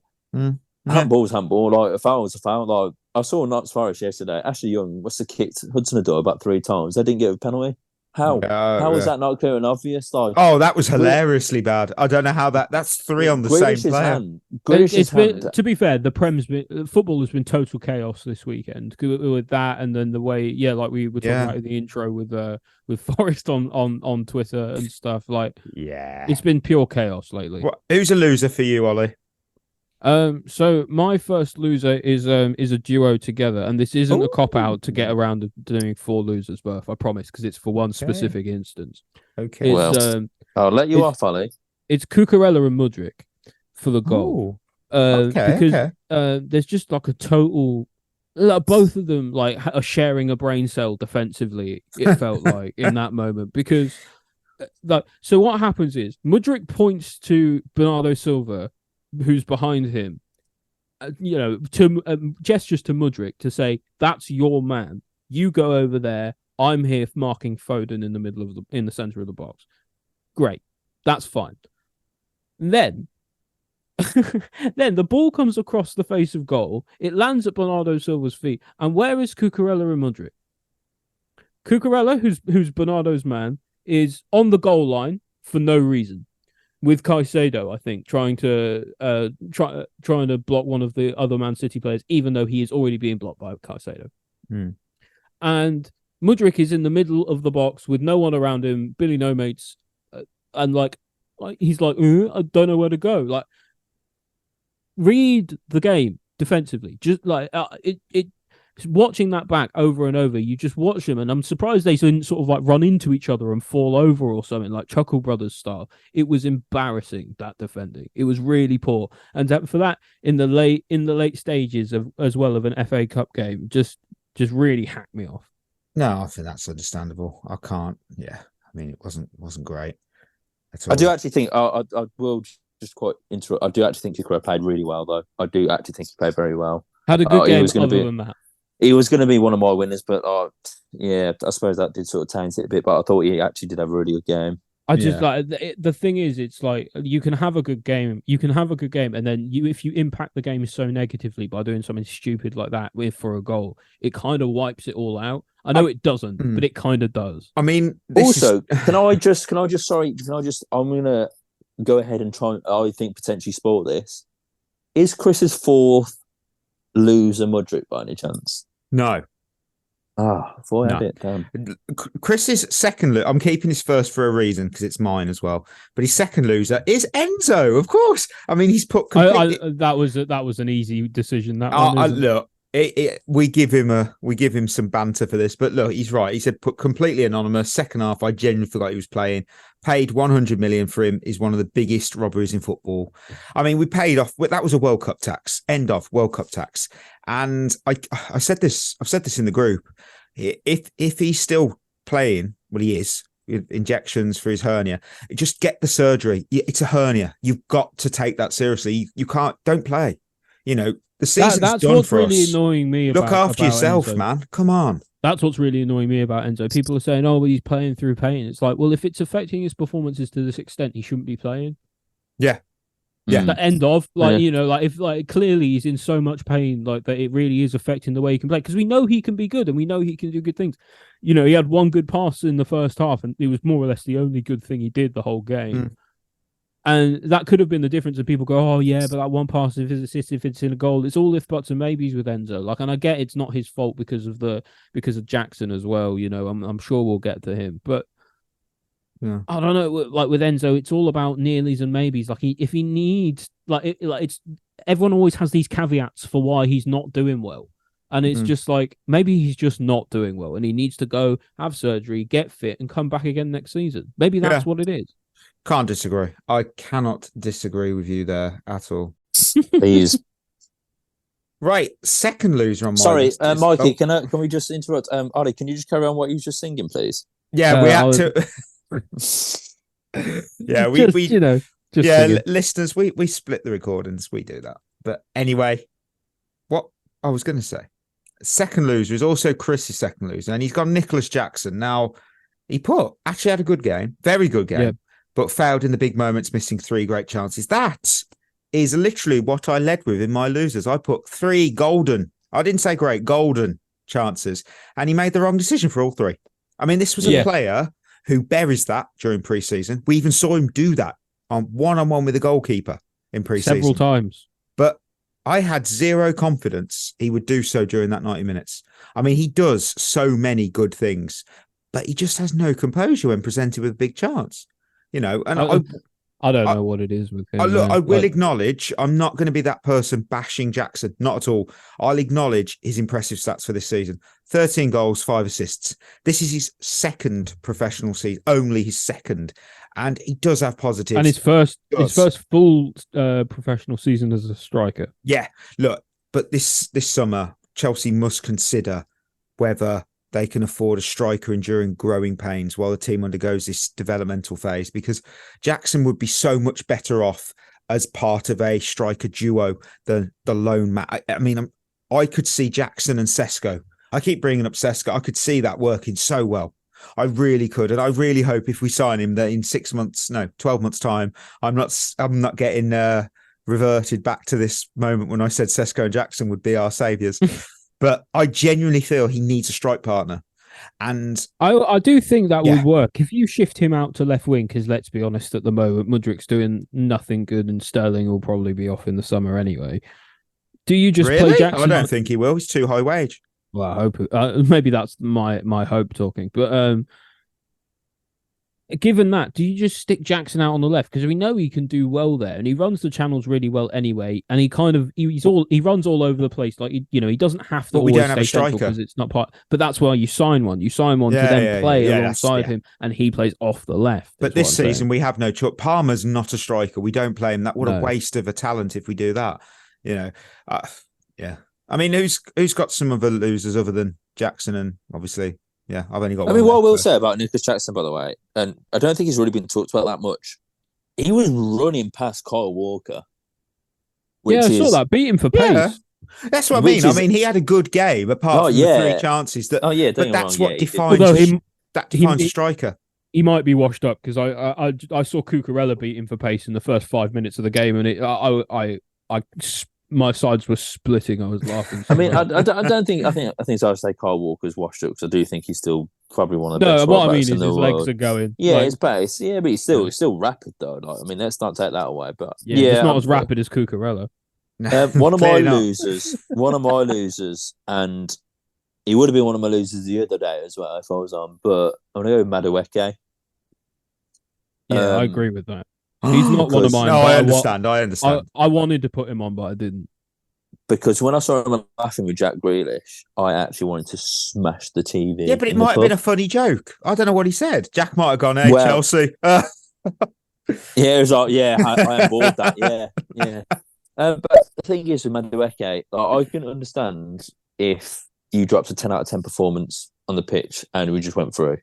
Handball's handball. Like a foul's a foul. Like I saw Notts Forest yesterday. Ashley Young must have kicked Hudson-Odoi about 3 times. They didn't give a penalty. How? How is that not clear and obvious? Like, that was hilariously bad. I don't know how that's 3 on the same player. It's been, to be fair, football has been total chaos this weekend with that, and then the way, like we were talking about in the intro with Forrest on Twitter and stuff. Like, it's been pure chaos lately. Who's a loser for you, Ollie? So my first loser is a duo together, and this isn't a cop out to get around doing 4 losers worth. I promise, because it's for one specific instance. Okay, I'll let you off, Ollie. It's Cucurella and Mudryk for the goal. Because there's just like a total. Both of them like are sharing a brain cell defensively. It felt like in that moment because, so what happens is Mudryk points to Bernardo Silva, who's behind him, gestures to Mudryk to say, "That's your man. You go over there. I'm here marking Foden in the middle of in the center of the box." Great, that's fine. Then, then the ball comes across the face of goal. It lands at Bernardo Silva's feet, and where is Cucurella and Mudryk? Cucurella, who's Bernardo's man, is on the goal line for no reason, with Caicedo, I think, trying to block one of the other Man City players, even though he is already being blocked by Caicedo. And Mudryk is in the middle of the box with no one around him, Billy no mates, and he's like, I don't know where to go. Like, read the game defensively. Just like watching that back over and over, you just watch them, and I'm surprised they didn't sort of like run into each other and fall over or something like Chuckle Brothers style. It was embarrassing, that defending. It was really poor, and for that in the late stages as well of an FA Cup game, just really hacked me off. No, I think that's understandable. I can't. Yeah, I mean, it wasn't great at all. I do actually think I will just quite interrupt. I do actually think Cucurella played really well, though. I do actually think he played very well. Had a good game than that. He was going to be one of my winners, but I suppose that did sort of taint it a bit. But I thought he actually did have a really good game. I just like the thing is, it's like you can have a good game, and then if you impact the game so negatively by doing something stupid like that for a goal, it kind of wipes it all out. I know it doesn't, but it kind of does. I mean, can I just I'm gonna go ahead and try. I think potentially spoil this. Is Chris's 4th loser Mudryk by any chance? No. Boy, I did. Damn. Chris's second I'm keeping his first for a reason because it's mine as well. But his second loser is Enzo, of course. I mean, he's put completely... that was an easy decision. That one, look, we give him some banter for this, but look, he's right. He said put completely anonymous. Second half, I genuinely forgot he was playing. Paid 100 million for him is one of the biggest robberies in football. I mean, we paid off. That was a World Cup tax. End of World Cup tax. And I've said this in the group. If he's still playing, well, he is, with injections for his hernia, just get the surgery. It's a hernia. You've got to take that seriously. You don't play. The season's that's done what's for really us. annoying me. Look after yourself, Enzo. man. Come on. That's what's really annoying me about Enzo. People are saying, "Oh, well, he's playing through pain." It's like, well, if it's affecting his performances to this extent, he shouldn't be playing. Yeah. Yeah. The end of if clearly he's in so much pain, like that, it really is affecting the way he can play. Because we know he can be good, and we know he can do good things. He had one good pass in the first half, and it was more or less the only good thing he did the whole game. And that could have been the difference. And people go, "Oh yeah, but that one pass, if it's assist, if it's in a goal, it's all if buts and maybes with Enzo." Like, and I get it's not his fault because of Jackson as well. I'm sure we'll get to him, but yeah. I don't know. Like with Enzo, it's all about nearlies and maybes. Like if he needs, it's everyone always has these caveats for why he's not doing well, and it's just like maybe he's just not doing well, and he needs to go have surgery, get fit, and come back again next season. Maybe that's what it is. Can't disagree. I cannot disagree with you there at all. Please. Right, second loser on my Sorry, list is- Mikey, can we just interrupt? Ollie, can you just carry on what you were just singing, please? Yeah, we had to. Yeah, listeners, we split the recordings. We do that. But anyway, what I was going to say, second loser is also Chris's second loser, and he's got Nicolas Jackson. Now, he actually had a good game, very good game, but failed in the big moments, missing 3 great chances. That is literally what I led with in my losers. I put 3 golden, I didn't say great, golden chances, and he made the wrong decision for all 3. I mean, this was a player who buries that during pre-season. We even saw him do that on one-on-one with the goalkeeper in pre-season. Several times. But I had zero confidence he would do so during that 90 minutes. I mean, he does so many good things, but he just has no composure when presented with a big chance. And I don't know what it is with him. I will acknowledge I'm not going to be that person bashing Jackson. Not at all. I'll acknowledge his impressive stats for this season. 13 goals, 5 assists. This is his second professional season, only his second. And he does have positives. And his first full professional season as a striker. Yeah. Look, but this summer, Chelsea must consider whether they can afford a striker enduring growing pains while the team undergoes this developmental phase, because Jackson would be so much better off as part of a striker duo than the lone man. I mean, I could see Jackson and Sesko. I keep bringing up Sesko. I could see that working so well. I really could. And I really hope if we sign him that in 12 months time, I'm not getting reverted back to this moment when I said Sesko and Jackson would be our saviours. But I genuinely feel he needs a strike partner. And I do think that would work. If you shift him out to left wing, because let's be honest, at the moment, Mudrik's doing nothing good and Sterling will probably be off in the summer anyway. Do you just play Jackson? I don't think he will. He's too high wage. Well, I hope maybe that's my hope talking. But given that, do you just stick Jackson out on the left? Because we know he can do well there, and he runs the channels really well anyway. And he runs all over the place. Like he doesn't have to. But we don't have a striker because it's not part. But that's why you sign one. You sign one to then play alongside him, and he plays off the left. But this season we have no choice. Palmer's not a striker. We don't play him. What a waste of a talent if we do that. I mean, who's got some of the losers other than Jackson and obviously. Yeah, I've only got. I mean, what I will say about Nicolas Jackson, by the way, and I don't think he's really been talked about that much. He was running past Kyle Walker. I saw that. Beat him for pace. That's what I mean. I mean, he had a good game apart from the 3 chances. But that's what defines a striker. He might be washed up because I saw Cucurella beat him for pace in the first 5 minutes of the game, and my sides were splitting. I was laughing. I mean, I don't think. I think I would say Kyle Walker's washed up because I do think he's still probably one of the best. No, what I mean is his legs are going. Yeah, his pace. Yeah, but he's still rapid though. Like, I mean, let's not take that away. But it's not as rapid as Cucurella. One of my losers, and he would have been one of my losers the other day as well if I was on. But I'm gonna go with Madueke. Yeah, I agree with that. He's not one of mine. No, I understand. I wanted to put him on, but I didn't. Because when I saw him laughing with Jack Grealish, I actually wanted to smash the TV. Yeah, but it might have been a funny joke. I don't know what he said. Jack might have gone, "Hey, Chelsea." Yeah, it was like, I am bored that. Yeah. But the thing is with Madueke, I can understand if you dropped a 10 out of 10 performance on the pitch and we just went through.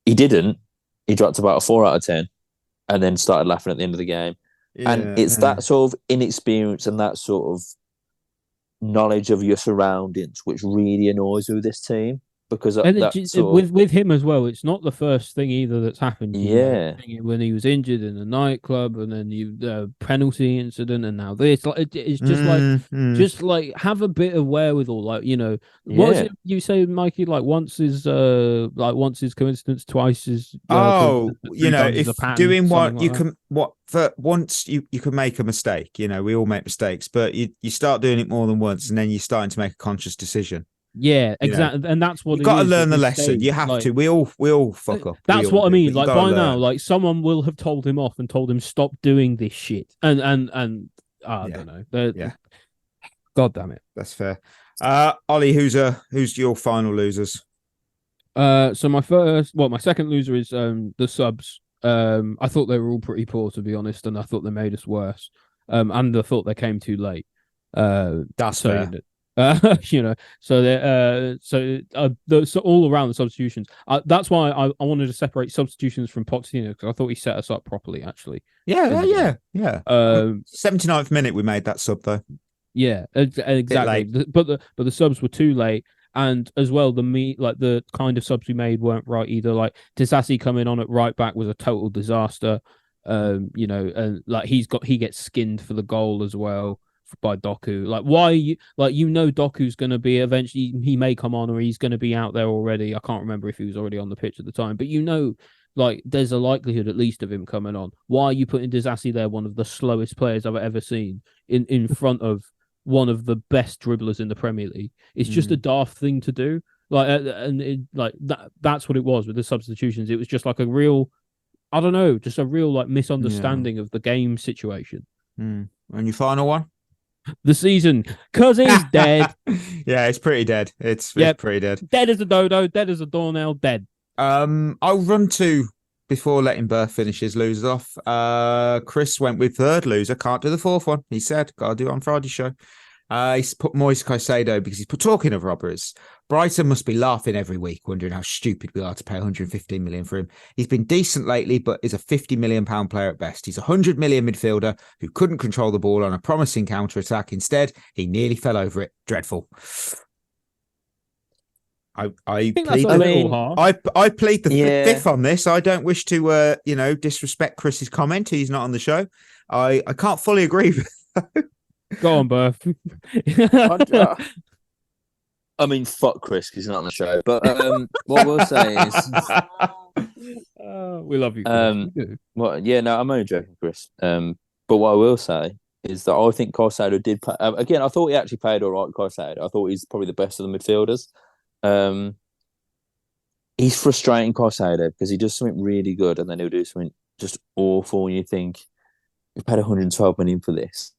He didn't. He dropped about a 4 out of 10. And then started laughing at the end of the game. And it's that sort of inexperience and that sort of knowledge of your surroundings which really annoys me with this team. because And that sort with him as well, it's not the first thing either that's happened. Yeah. When he was injured in a nightclub, and then penalty incident, and now this. Like it's just like have a bit of wherewithal. Like what is it you say, Mikey? Like once is coincidence, twice is if doing what you can once you can make a mistake. We all make mistakes, but you start doing it more than once, and then you're starting to make a conscious decision. Yeah, exactly, and that's what you've got to learn the lesson. You have to. We all fuck up. That's what I mean. Like by now, like someone will have told him off and told him stop doing this shit. And I don't know. God damn it. That's fair. Ollie, who's your final losers? So my second loser is the subs. I thought they were all pretty poor, to be honest, and I thought they made us worse. And I thought they came too late. That's fair. So all around the substitutions. That's why I wanted to separate substitutions from Pochettino, because I thought he set us up properly. Actually, yeah. 79th minute we made that sub though. Yeah, exactly. But the subs were too late, and as well the kind of subs we made weren't right either. Like Disasi coming on at right back was a total disaster. And like he gets skinned for the goal as well by Doku. Like why Doku's going to be eventually, he may come on or he's going to be out there already. I can't remember if he was already on the pitch at the time, but like there's a likelihood at least of him coming on. Why are you putting Disasi there, one of the slowest players I've ever seen, in front of one of the best dribblers in the Premier League? It's just a daft thing to do. That's what it was with the substitutions. It was just like a real, I don't know, just a real like misunderstanding of the game situation. And your final one? The season, because he's dead. Yeah, it's pretty dead. It's pretty dead. Dead as a dodo, dead as a doornail, dead. I'll run to, before letting Burr finish his losers off. Chris went with third loser. Can't do the fourth one. He said, gotta do it on Friday's show. He's put Moise Caicedo because he's put, talking of robberies, Brighton must be laughing every week, wondering how stupid we are to pay 115 million for him. He's been decent lately, but is a 50 million pound player at best. He's a 100 million midfielder who couldn't control the ball on a promising counter attack. Instead, he nearly fell over it. Dreadful. I plead the fifth on this. I don't wish to disrespect Chris's comment. He's not on the show. I can't fully agree with that. Go on, Burr. I mean, fuck Chris because he's not on the show. But what we'll say is, we love you, Chris. I'm only joking, Chris. But what I will say is that I think Caicedo did play. Again, I thought he actually played all right. Caicedo, I thought he's probably the best of the midfielders. He's frustrating, Caicedo, because he does something really good and then he'll do something just awful, and you think we've paid 112 million for this.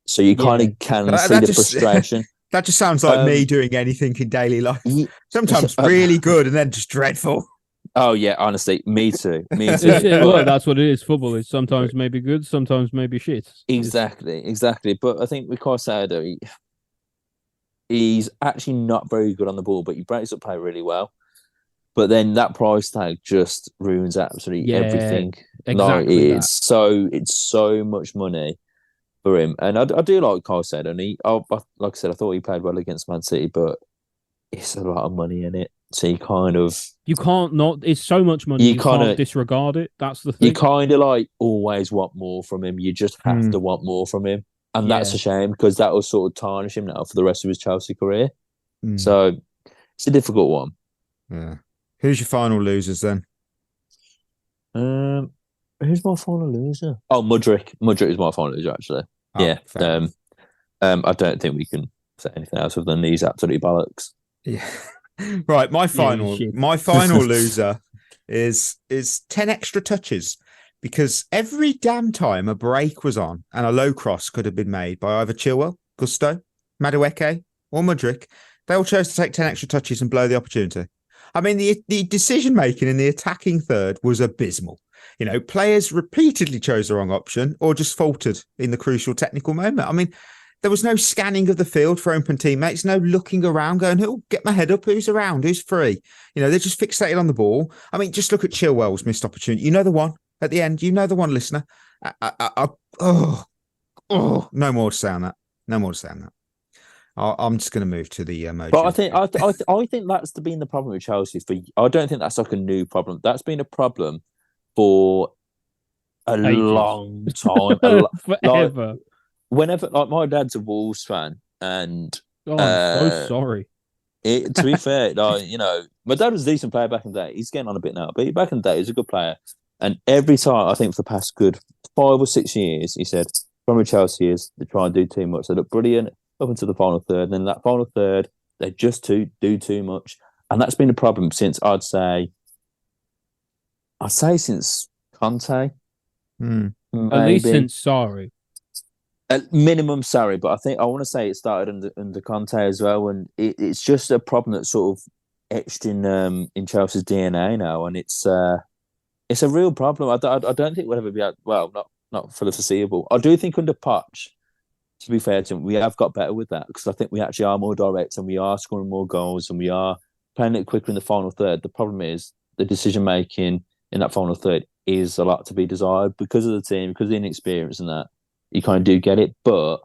So you kind of can see the frustration. That just sounds like me doing anything in daily life. Sometimes really good and then just dreadful. Oh yeah, honestly, me too. Well, that's what it is. Football is sometimes maybe good, sometimes maybe shit. Exactly. But I think with Caicedo, he's actually not very good on the ball, but he breaks up play really well. But then that price tag just ruins absolutely everything. Exactly. It's so much money for him, and I do like Caicedo. And like I said, I thought he played well against Man City, but it's a lot of money in it. So you can't not. It's so much money. You can't disregard it. That's the thing. You kind of like always want more from him. You just have to want more from him, and that's a shame because that will sort of tarnish him now for the rest of his Chelsea career. So it's a difficult one. Yeah. Who's your final losers then? Who's my final loser? Oh, Mudryk. Mudryk is my final loser, actually. I don't think we can say anything else other than these absolute bollocks. Yeah. Right. My final loser is 10 extra touches, because every damn time a break was on and a low cross could have been made by either Chilwell, Gusto, Madueke, or Mudryk, they all chose to take 10 extra touches and blow the opportunity. I mean, the decision-making in the attacking third was abysmal. Players repeatedly chose the wrong option or just faltered in the crucial technical moment. I mean, there was no scanning of the field for open teammates, no looking around going, who'll get my head up, who's around, who's free. They're just fixated on the ball. I mean, just look at Chilwell's missed opportunity. You know the one at the end. You know the one, listener. No more to say on that. No more to say on that. I'm just going to move to the emoji. But I think that's been the problem with Chelsea. I don't think that's like a new problem. That's been a problem for a Ages. long time. Forever. Whenever, like, my dad's a Wolves fan, and I'm so sorry. to be fair, like, my dad was a decent player back in the day. He's getting on a bit now, but back in the day, he was a good player. And every time, I think for the past good 5 or 6 years, he said, "Problem with Chelsea is they try and do too much. They look brilliant up until the final third, and then that final third, they just do too much." And that's been a problem since I'd say since Conte. Hmm. At least since Sarri. At minimum, sorry, but I want to say it started under Conte as well, and it's just a problem that's sort of etched in Chelsea's DNA now, and it's a real problem. I don't think we'll ever be not for the foreseeable. I do think under Poch, to be fair to him, we have got better with that, because I think we actually are more direct and we are scoring more goals and we are playing it quicker in the final third. The problem is the decision making in that final third is a lot to be desired because of the team, because of the inexperience and that. You kind of do get it, but I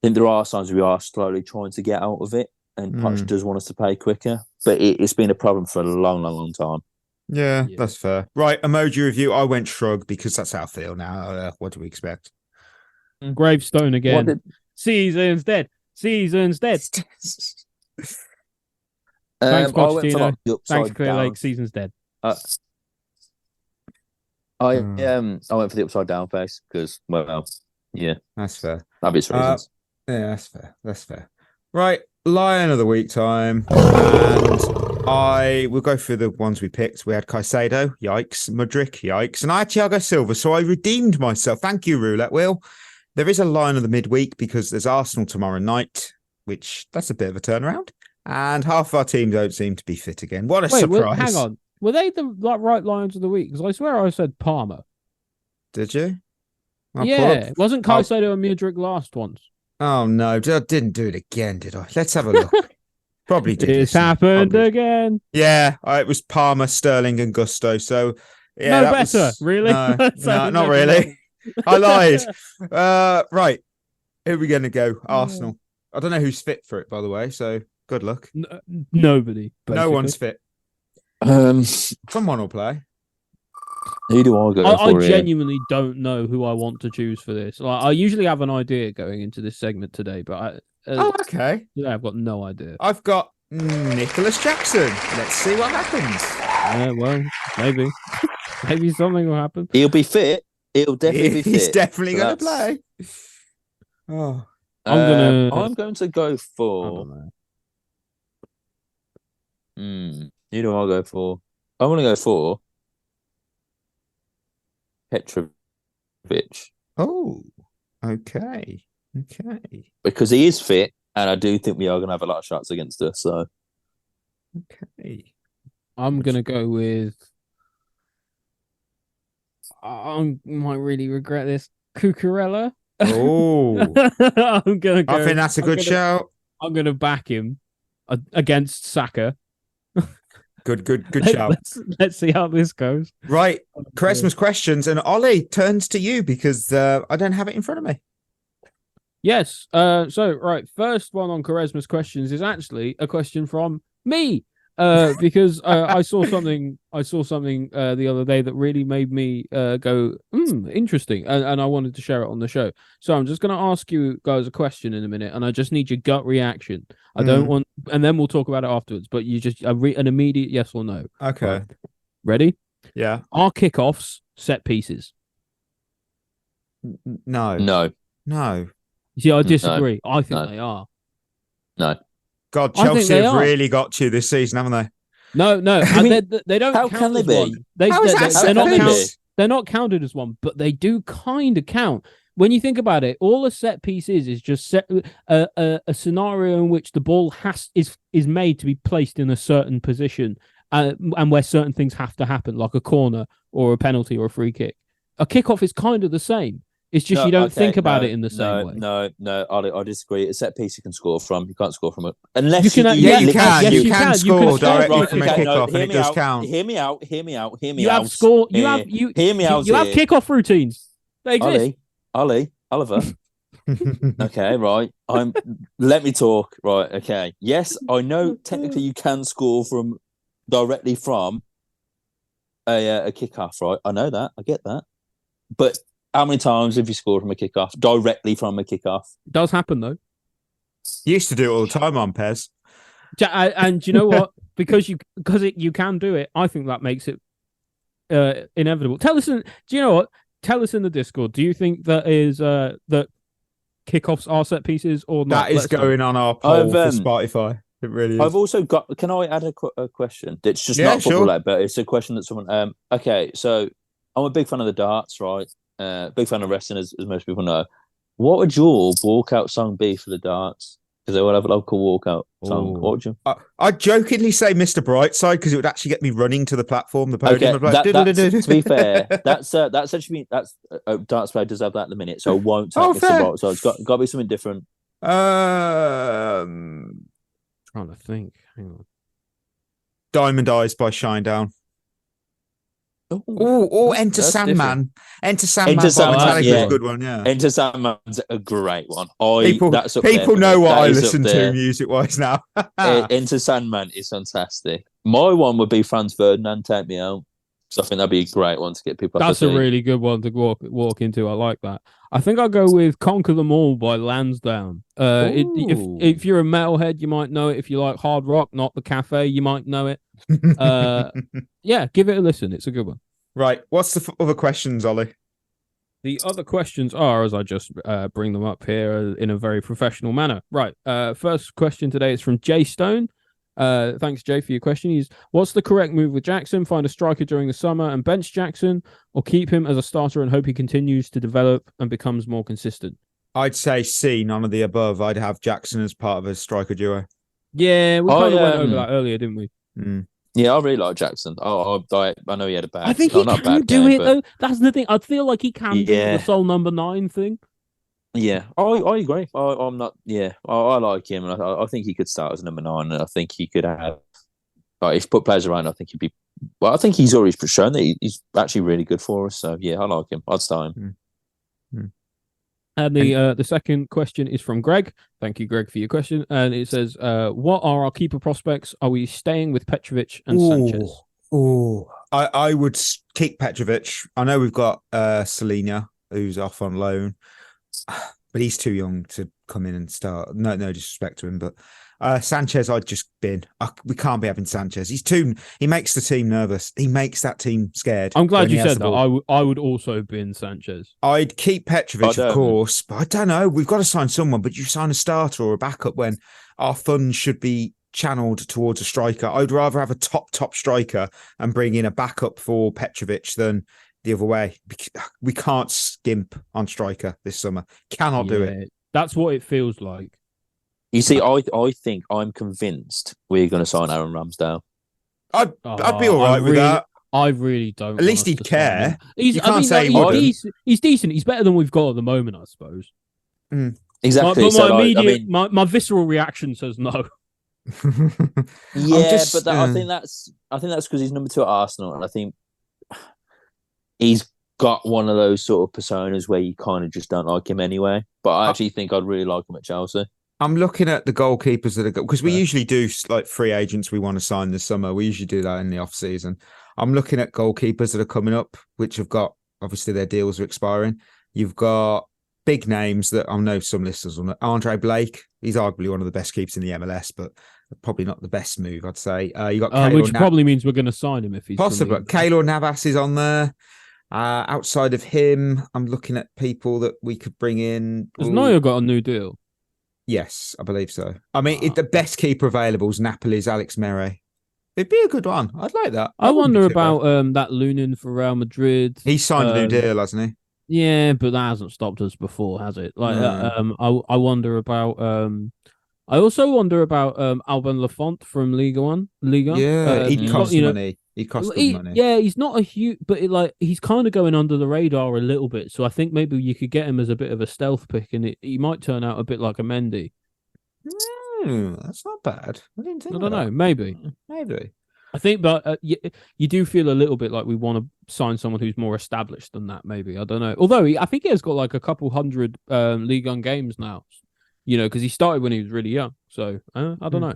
think there are signs we are slowly trying to get out of it, and Poch does want us to play quicker. But it's been a problem for a long, long, long time. Yeah, that's fair. Right, emoji review. I went shrug because that's how I feel now. What do we expect? Gravestone again. Season's dead. Season's dead. Thanks, Pochettino. Thanks, Clear Lake. Season's dead. I went for the upside down face because, yeah, that's fair. Obvious reasons. Yeah, that's fair. That's fair. Right, Lion of the Week time, and I will go through the ones we picked. We had Caicedo, yikes. Mudryk, yikes, and I had Thiago Silva, so I redeemed myself. Thank you, Roulette Wheel. There is a Lion of the midweek because there's Arsenal tomorrow night, which that's a bit of a turnaround, and half of our team don't seem to be fit again. What a surprise! Hang on. Were they the right Lions of the Week? Because I swear I said Palmer. Did you? Wasn't Caicedo and Mudryk last once? Oh, no. I didn't do it again, did I? Let's have a look. Probably did. It's happened again. Yeah, it was Palmer, Sterling and Gusto. So, yeah. No better, really? No, not really. I lied. Right. Who are we going to go? Arsenal. I don't know who's fit for it, by the way. So, good luck. Nobody. Basically. No one's fit. Someone will play. Who do I go for? I genuinely don't know who I want to choose for this. Like, I usually have an idea going into this segment today, but okay. Yeah, I've got no idea. I've got Nicolas Jackson. Let's see what happens. Well, maybe something will happen. He'll be fit. He'll definitely be fit. He's definitely going to play. Oh, I'm going to go for. Who do I go for? I'm going to go for Petrovic. Oh, okay. Because he is fit, and I do think we are going to have a lot of shots against us. So, okay. I'm going to go with. I might really regret this. Cucurella. Oh, I'm going to go. I think that's a good shout. I'm going to back him against Saka. Good shout. Let's see how this goes. Right, Christmas questions, and Ollie turns to you because I don't have it in front of me. Yes. First one on Quaresma's questions is actually a question from me. Because I saw something the other day that really made me go, interesting, and I wanted to share it on the show. So I'm just going to ask you guys a question in a minute, and I just need your gut reaction. I don't want, and then we'll talk about it afterwards. But you just an immediate yes or no. Okay. Right. Ready? Yeah. Are kickoffs set pieces? No. You see, I disagree. No. I think they are. No. God, Chelsea have really got you this season, haven't they? No. They don't. How count can they be? One. They're not counted as one, but they do kind of count. When you think about it, all a set piece is just a scenario in which the ball is made to be placed in a certain position, and where certain things have to happen, like a corner or a penalty or a free kick. A kickoff is kind of the same. It's just you don't think about it in the same way. No, I disagree. A set piece you can score from. You can't score from it unless you can. You can score directly from a kickoff, and it does count. Hear me out. You have kickoff routines. They exist. Oliver. Okay, right. Let me talk. Right, okay. Yes, I know technically you can score directly from a kickoff, right? I know that. I get that. But how many times have you scored from a kickoff? Directly from a kickoff? It does happen though. Used to do it all the time on Pez. And you know what? Because you can do it. I think that makes it inevitable. Do you know what? Tell us in the Discord. Do you think that kickoffs are set pieces or not? That is going on our poll for Spotify. It really is. I've also got. Can I add a question? It's just not football related, but it's a question that someone. Okay, so I'm a big fan of the darts, right? Big fan of wrestling, as most people know. What would your walkout song be for the darts? Because they will have a local walkout song. What would you? I'd jokingly say Mr. Brightside because it would actually get me running to the platform, the podium. Okay, to be fair, that's actually darts player does have that at the minute, so I won't take Mr. Brightside. It's got to be something different. Trying to think. Hang on. Diamond Eyes by Shinedown. Enter Sandman. Different. Enter Sandman by Metallica is a good one, yeah. Enter Sandman's a great one. People know what I listen to music-wise now. Enter Sandman is fantastic. My one would be Franz Ferdinand, Take Me Out. So I think that'd be a great one to get people. That's a really good one to walk into. I like that. I think I'll go with Conquer Them All by Lansdowne. If you're a metalhead, you might know it. If you like hard rock, not the cafe, you might know it. Yeah, give it a listen. It's a good one. Right. What's the other questions, Ollie? The other questions are, as I just bring them up here in a very professional manner. Right. First question today is from Jay Stone. Thanks, Jay, for your question. What's the correct move with Jackson? Find a striker during the summer and bench Jackson, or keep him as a starter and hope he continues to develop and becomes more consistent? I'd say C, none of the above. I'd have Jackson as part of a striker duo. Yeah, we kind of went over that earlier, didn't we? Yeah, I really like Jackson. I know he had a bad. I think he can do it though. That's the thing. I feel like he can do the sole number 9 thing. Yeah, I agree. I'm not. Yeah, I like him, and I think he could start as number 9. And I think he could have. If you put players around, I think he'd be. Well, I think he's already shown that he's actually really good for us. So yeah, I like him. I'd start him. And the second question is from Greg. Thank you, Greg, for your question. And it says, what are our keeper prospects? Are we staying with Petrovic and Sanchez? I would keep Petrovic. I know we've got Selena, who's off on loan, but he's too young to come in and start. No disrespect to him, but Sanchez, I'd just bin. We can't be having Sanchez. He makes the team nervous. He makes that team scared. I'm glad you said that. I would also bin Sanchez. I'd keep Petrovic, of course, but I don't know. We've got to sign someone, but you sign a starter or a backup when our funds should be channeled towards a striker. I'd rather have a top striker and bring in a backup for Petrovic than the other way. We can't skimp on striker this summer. Cannot do it. That's what it feels like. You see, I think I'm convinced we're going to sign Aaron Ramsdale. I'd be all right with that. I really don't. At least he'd care. He's decent. He's better than we've got at the moment, I suppose. Exactly. But my visceral reaction says no. Yeah, but I think that's because he's number 2 at Arsenal, and I think he's got one of those sort of personas where you kind of just don't like him anyway. But I actually think I'd really like him at Chelsea. I'm looking at the goalkeepers that are because we usually do like free agents we want to sign this summer. We usually do that in the off season. I'm looking at goalkeepers that are coming up, which have got obviously their deals are expiring. You've got big names that I know some listeners will know. Andre Blake, he's arguably one of the best keepers in the MLS, but probably not the best move, I'd say. You got which probably means we're going to sign him if he's possible. Keylor Navas is on there. Outside of him, I'm looking at people that we could bring in. Has Neuer got a new deal? Yes, I believe so. I mean, the best keeper available is Napoli's Alex Mere. It'd be a good one. I'd like that. I wonder about that Lunin for Real Madrid. He's signed a new deal, hasn't he? Yeah, but that hasn't stopped us before, has it? Like, I wonder about. I also wonder about Alban Lafont from Liga 1. Yeah, he costs money. He costs money. Yeah, he's not a huge, but he's kind of going under the radar a little bit. So I think maybe you could get him as a bit of a stealth pick, and he might turn out a bit like a Mendy. That's not bad. I don't know. Maybe. I think, but you do feel a little bit like we want to sign someone who's more established than that. Maybe, I don't know. Although I think he has got like a couple hundred League One games now. Because he started when he was really young. So I don't know.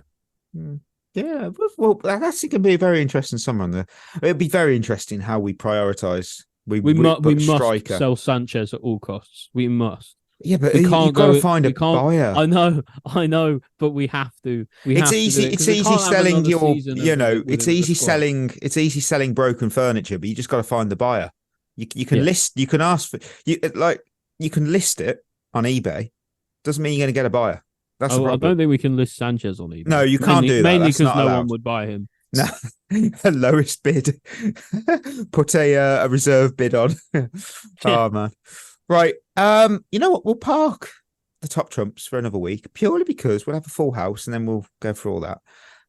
Yeah, well, that's going to be a very interesting summer. It'll be very interesting how we prioritise. We must sell Sanchez at all costs. We must. Yeah, but you've got to find a buyer. I know, but we have to. It's easy selling it's easy selling broken furniture, but you just got to find the buyer. You can list. You can ask for you can list it on eBay. Doesn't mean you're going to get a buyer. That's the problem. I don't think we can list Sanchez on eBay. No, you can't do that. Mainly because no one would buy him. No, lowest bid. Put a reserve bid on. Oh man. Right. You know what? We'll park the top trumps for another week purely because we'll have a full house and then we'll go through all that.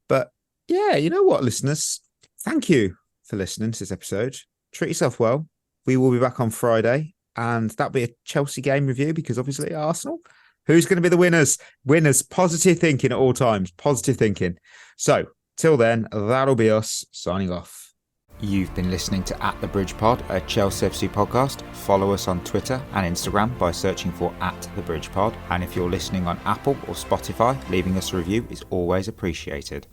But yeah, you know what, listeners? Thank you for listening to this episode. Treat yourself well. We will be back on Friday and that'll be a Chelsea game review because obviously Arsenal. Who's going to be the winners? Winners. Positive thinking at all times. Positive thinking. So till then, that'll be us signing off. You've been listening to At The Bridge Pod, a Chelsea FC podcast. Follow us on Twitter and Instagram by searching for At The Bridge Pod. And if you're listening on Apple or Spotify, leaving us a review is always appreciated.